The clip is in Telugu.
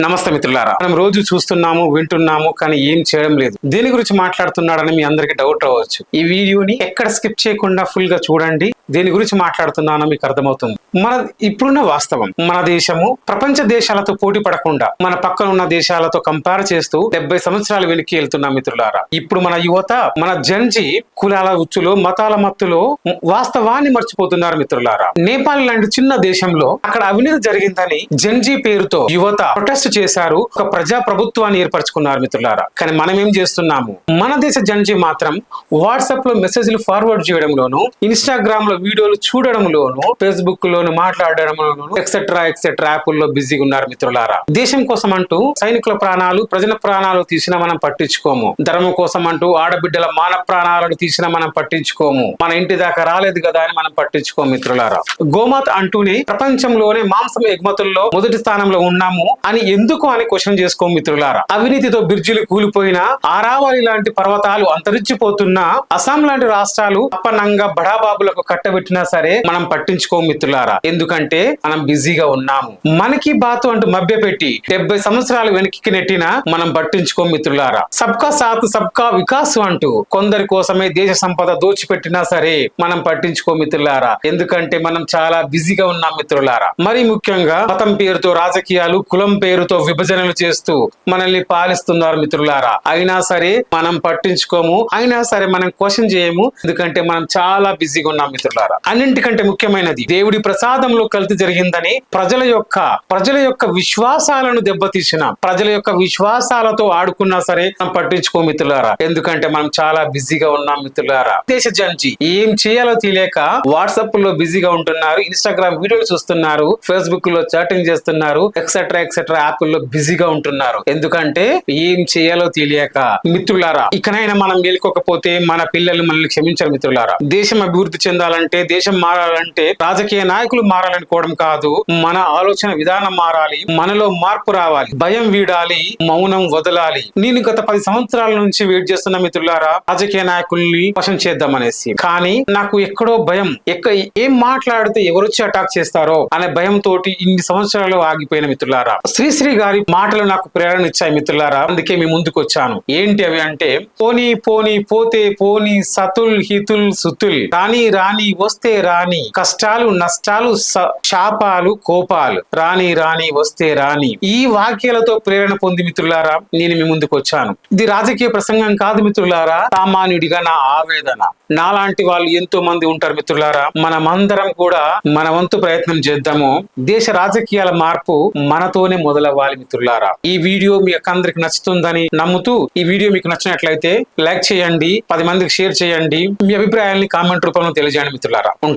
నమస్తే మిత్రులారా, మనం రోజు చూస్తున్నాము, వింటున్నాము, కానీ ఏం చేయడం లేదు. దేని గురించి మాట్లాడుతున్నాడని మీ అందరికి డౌట్ రావచ్చు. ఈ వీడియోని ఎక్కడ స్కిప్ చేయకుండా ఫుల్ గా చూడండి. దేని గురించి మాట్లాడుతున్నానో మీకు అర్థమవుతుంది. ఇప్పుడున్న వాస్తవం, మన దేశము ప్రపంచ దేశాలతో పోటీ పడకుండా మన పక్కన ఉన్న దేశాలతో కంపేర్ చేస్తూ 70 సంవత్సరాలు వెనక్కి వెళ్తున్నాం మిత్రులారా. ఇప్పుడు మన యువత, మన జంజి కులాల ఉచ్చులో, మతాల మత్తులో వాస్తవాన్ని మర్చిపోతున్నారు మిత్రులారా. నేపాల్ లాంటి చిన్న దేశంలో అక్కడ అవినీతి జరిగిందని జంజి పేరుతో యువత ప్రొటెస్ట్ చేశారు. ఒక ప్రజా ప్రభుత్వాన్ని ఏర్పరచుకున్నారు మిత్రులారా. కానీ మనం ఏం చేస్తున్నాము? మన దేశ జంజి మాత్రం వాట్సాప్ లో మెసేజ్లు ఫార్వర్డ్ చేయడంలోను, ఇన్స్టాగ్రామ్ లో వీడియోలు చూడడంలోను, ఫేస్బుక్ లోను మాట్లాడడంలోను ఎక్సెట్రా యాప్ల్లో బిజీగా ఉన్నారు మిత్రులారా. దేశం కోసం అంటూ సైనికుల ప్రాణాలు, ప్రజల ప్రాణాలు తీసినా మనం పట్టించుకోము. ధర్మం కోసం అంటూ ఆడబిడ్డల మాన ప్రాణాలను తీసినా మనం పట్టించుకోము. మన ఇంటి దాకా రాలేదు కదా అని మనం పట్టించుకోము మిత్రులారా. గోమాత అంటూనే ప్రపంచంలోనే మాంసం ఎగుమతుల్లో మొదటి స్థానంలో ఉన్నాము అని ఎందుకు అని క్వశ్చన్ చేసుకో మిత్రులారా. అవినీతితో బిర్జీలు కూలిపోయినా, ఆరావళి లాంటి పర్వతాలు అంతరించిపోతున్నా, అస్సాం లాంటి రాష్ట్రాలు అప్పనంగా బడాబాబులకు కట్టబెట్టినా సరే మనం పట్టించుకో మిత్రులారా. ఎందుకంటే మనం బిజీగా ఉన్నాము. మనకి బాతు అంటూ మభ్యపెట్టి 70 సంవత్సరాలు వెనక్కి నెట్టినా మనం పట్టించుకో మిత్రులారా. సబ్కా సాత్ సబ్కా వికాస్ అంటూ కొందరి కోసమే దేశ సంపద దోచిపెట్టినా సరే మనం పట్టించుకో మిత్రులారా. ఎందుకంటే మనం చాలా బిజీగా ఉన్నాం మిత్రులారా. మరి ముఖ్యంగా మతం పేరుతో రాజకీయాలు, కులం పేరుతో విభజనలు చేస్తూ మనల్ని పాలిస్తున్నారు మిత్రులారా. అయినా సరే మనం పట్టించుకోము, అయినా సరే మనం క్వశ్చన్ చేయము. ఎందుకంటే మనం చాలా బిజీగా ఉన్నాం మిత్రులారా. అన్నింటికంటే ముఖ్యమైనది, దేవుడి ప్రసాదంలో కల్తీ జరిగిందని ప్రజల యొక్క విశ్వాసాలను దెబ్బతీసిన, ప్రజల యొక్క విశ్వాసాలతో ఆడుకున్నా సరే మనం పట్టించుకో మిత్రులారా. ఎందుకంటే మనం చాలా బిజీగా ఉన్నాం మిత్రులారా. దేశ జంజి ఏం చేయాలో తెలియక వాట్సాప్ లో బిజీగా ఉంటున్నారు, ఇన్స్టాగ్రామ్ వీడియోలు చూస్తున్నారు, ఫేస్బుక్ లో చాటింగ్ చేస్తున్నారు, ఎక్సెట్రా యాప్ల్లో బిజీగా ఉంటున్నారు. ఎందుకంటే ఏం చేయాలో తెలియక మిత్రులారా. ఇకనైనా మనం మేలుకోకపోతే మన పిల్లలు మనల్ని క్షమించారు మిత్రులారా. దేశం అభివృద్ధి చెందాలంటే, దేశం మారాలంటే రాజకీయ నాయకులు మారాలనుకోవడం కాదు, మన ఆలోచన విధానం మారాలి, మనలో మార్పు రావాలి, భయం వీడాలి, మౌనం వదలాలి. నేను గత 10 సంవత్సరాల నుంచి వెయిట్ చేస్తున్న మిత్రులారా, రాజకీయ నాయకుల్ని వశం చేద్దామనేసి. కానీ నాకు ఎక్కడో భయం, ఏం మాట్లాడితే ఎవరొచ్చి అటాక్ చేస్తారో అనే భయంతో ఇన్ని సంవత్సరాలు ఆగిపోయిన మిత్రులారా. శ్రీశ్రీ గారి మాటలు నాకు ప్రేరణ ఇచ్చాయి మిత్రులారా. అందుకే మీ ముందుకు వచ్చాను. ఏంటి అవి అంటే, పోనీ పోనీ పోతే పోనీ, సతుల్ హితుల్ సుతుల్, రాని రాని వస్తే రాని, కష్టాలు నష్టాలు శాపాలు కోపాలు, రాని రాని వస్తే రాని. ఈ వాక్యాలతో ప్రేరణ పొంది మిత్రులారా నేను మీ ముందుకు వచ్చాను. ఇది రాజకీయ ప్రసంగం కాదు మిత్రులారా, సామాన్యుడిగా నా ఆవేదన. నాలాంటి వాళ్ళు ఎంతో మంది ఉంటారు మిత్రులారా. మనమందరం కూడా మన వంతు ప్రయత్నం చేద్దాము. దేశ రాజకీయాల మార్పు మనతోనే మొదలవ్వాలి మిత్రులారా. ఈ వీడియో మీ అందరికి నచ్చుతుందని నమ్ముతూ, ఈ వీడియో మీకు నచ్చినట్లయితే లైక్ చేయండి, 10 మందికి షేర్ చేయండి, మీ అభిప్రాయాన్ని కామెంట్ రూపంలో తెలియజేయండి మిత్రులారా. ఉంటా.